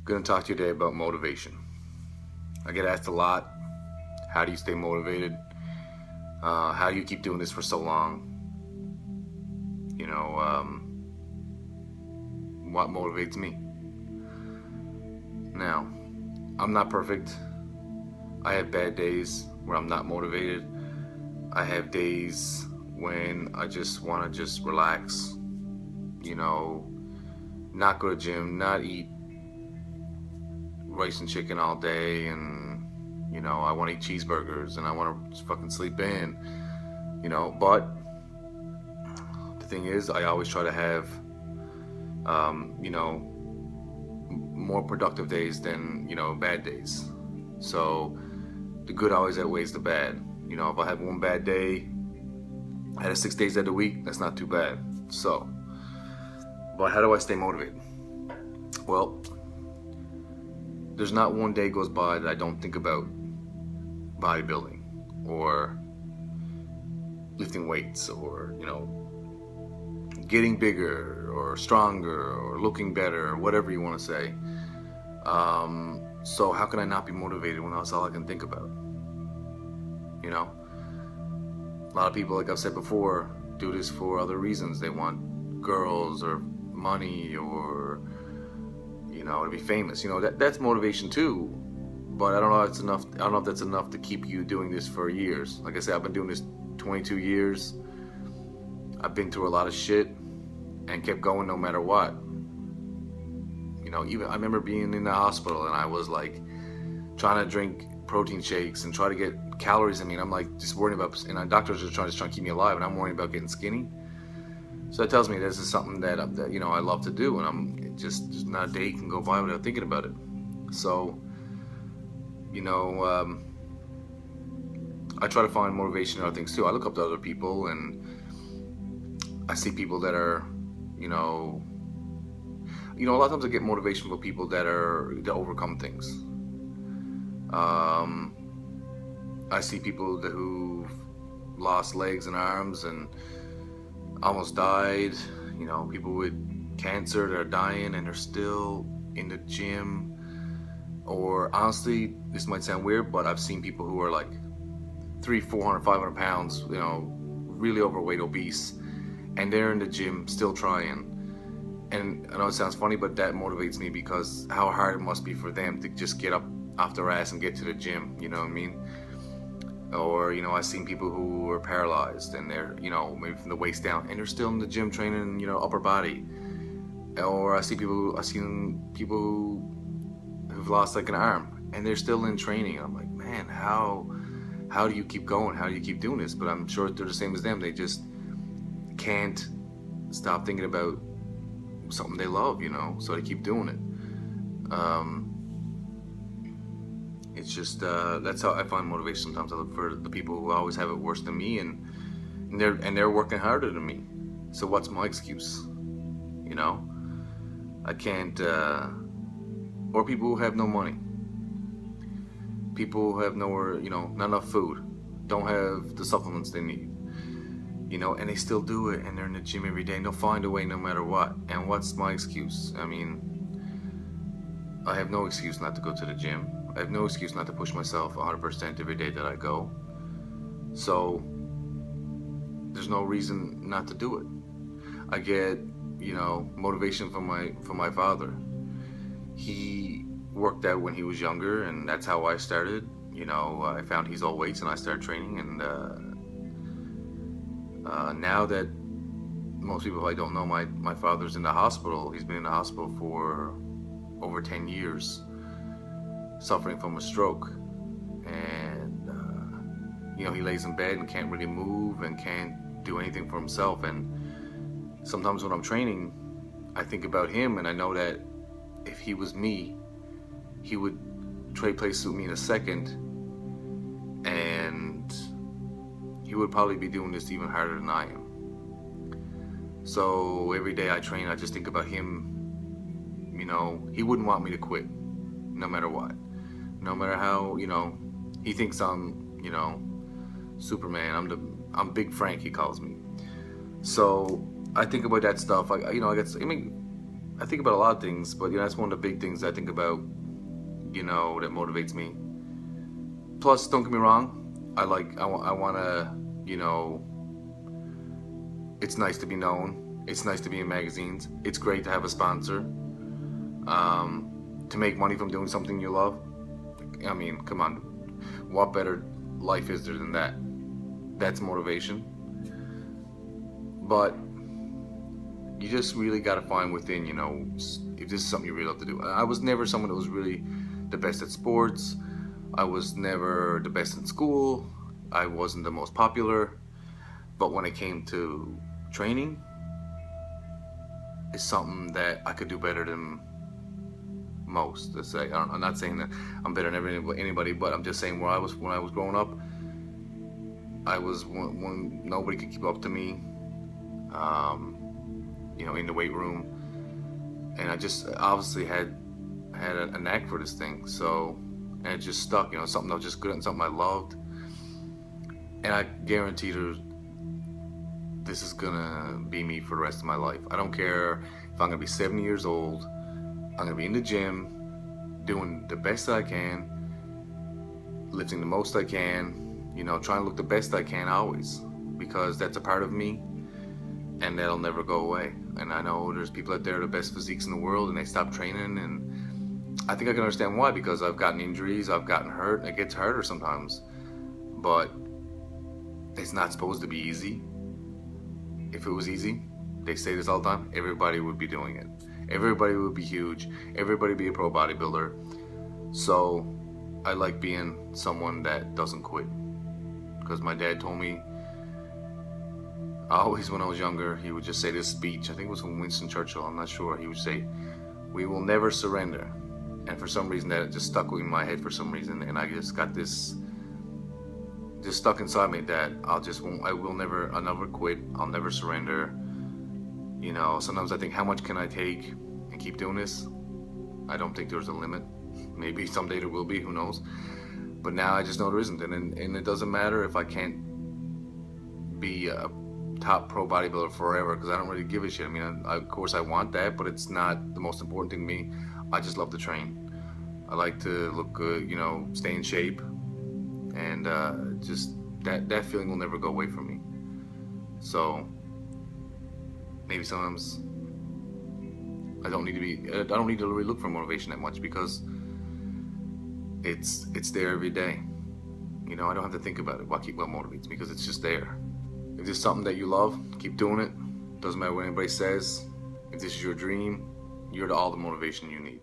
Going to talk to you today about motivation. I get asked a lot, how do you stay motivated? How do you keep doing this for so long? What motivates me? Now, I'm not perfect. I have bad days where I'm not motivated. I have days when I just want to just relax, not go to gym, not eat rice and chicken all day, and I want to eat cheeseburgers and I want to just fucking sleep in, but the thing is, I always try to have more productive days than bad days. So the good always outweighs the bad. If I have one bad day out of 6 days of the week, that's not too bad. So, but how do I stay motivated? Well, there's not one day goes by that I don't think about bodybuilding or lifting weights or getting bigger or stronger or looking better or whatever you want to say. So how can I not be motivated when that's all I can think about? A lot of people, like I've said before, do this for other reasons. They want girls or money or to be famous. That's motivation too. But I don't know if it's enough. I don't know if that's enough to keep you doing this for years. Like I said, I've been doing this 22 years. I've been through a lot of shit and kept going no matter what. Even I remember being in the hospital and I was like trying to drink protein shakes and try to get calories in me, and I'm like just worrying about, and doctors are trying to keep me alive, and I'm worrying about getting skinny. So that tells me this is something that I love to do, and I'm just not a day can go by without thinking about it. So I try to find motivation in other things too. I look up to other people, and I see people that are a lot of times I get motivation from people that overcome things. I see people who've lost legs and arms and almost died. People with cancer that are dying and they're still in the gym. Or honestly, this might sound weird, but I've seen people who are like 300, 400, 500 pounds, really overweight, obese, and they're in the gym still trying. And I know it sounds funny, but that motivates me because how hard it must be for them to just get up off their ass and get to the gym, you know what I mean? Or, I've seen people who are paralyzed and they're, maybe from the waist down, and they're still in the gym training, upper body. Or I've seen people who've lost like an arm and they're still in training. I'm like, man, how do you keep going? How do you keep doing this? But I'm sure they're the same as them. They just can't stop thinking about something they love, so they keep doing it. It's just that's how I find motivation. Sometimes I look for the people who always have it worse than me, and they're working harder than me. So what's my excuse? I can't. Or people who have no money, people who have nowhere, not enough food, don't have the supplements they need. And they still do it, and they're in the gym every day, and they'll find a way no matter what. And what's my excuse? I mean, I have no excuse not to go to the gym. I have no excuse not to push myself 100% every day that I go. So, there's no reason not to do it. I get, motivation from my father. He worked out when he was younger, and that's how I started. I found he's all weights, and I started training, and now that most people I don't know, my father's in the hospital. He's been in the hospital for over 10 years, suffering from a stroke. And, he lays in bed and can't really move and can't do anything for himself. And sometimes when I'm training, I think about him, and I know that if he was me, he would trade places with me in a second, and he would probably be doing this even harder than I am. So every day I train, I just think about him. He wouldn't want me to quit, no matter what. No matter how, he thinks I'm, Superman. I'm Big Frank, he calls me. So I think about that stuff. I think about a lot of things, but that's one of the big things I think about, that motivates me. Plus, don't get me wrong, I want to, it's nice to be known. It's nice to be in magazines. It's great to have a sponsor. To make money from doing something you love. I mean, come on. What better life is there than that? That's motivation. But you just really got to find within, if this is something you really love to do. I was never someone that was really the best at sports. I was never the best in school. I wasn't the most popular. But when it came to training, it's something that I could do better than most. Let's say I'm not saying that I'm better than anybody, but I'm just saying when I was growing up, I was when nobody could keep up to me. In the weight room, and I just obviously had a knack for this thing. So, and it just stuck. Something I was just good at, and something I loved. And I guarantee this is gonna be me for the rest of my life. I don't care if I'm gonna be 70 years old. I'm gonna be in the gym, doing the best that I can, lifting the most I can, trying to look the best I can always, because that's a part of me, and that'll never go away. And I know there's people out there, the best physiques in the world, and they stop training, and I think I can understand why, because I've gotten injuries, I've gotten hurt, and it gets harder sometimes. But it's not supposed to be easy. If it was easy, they say this all the time, everybody would be doing it. Everybody would be huge. Everybody would be a pro bodybuilder. So I like being someone that doesn't quit. Because my dad told me, always when I was younger, he would just say this speech, I think it was from Winston Churchill, I'm not sure. He would say, "We will never surrender." And for some reason that just stuck in my head for some reason, and I just got this just stuck inside me that I'll never quit, I'll never surrender. Sometimes I think, how much can I take and keep doing this? I don't think there's a limit. Maybe someday there will be, who knows? But now I just know there isn't, and it doesn't matter if I can't be a top pro bodybuilder forever, because I don't really give a shit. I mean, of course I want that, but it's not the most important thing to me. I just love to train. I like to look good, stay in shape, and just that feeling will never go away from me. So maybe sometimes I don't need to really look for motivation that much, because it's there every day. I don't have to think about it. What motivates me, because it's just there. If it's something that you love, keep doing it. Doesn't matter what anybody says. If this is your dream, you're all the motivation you need.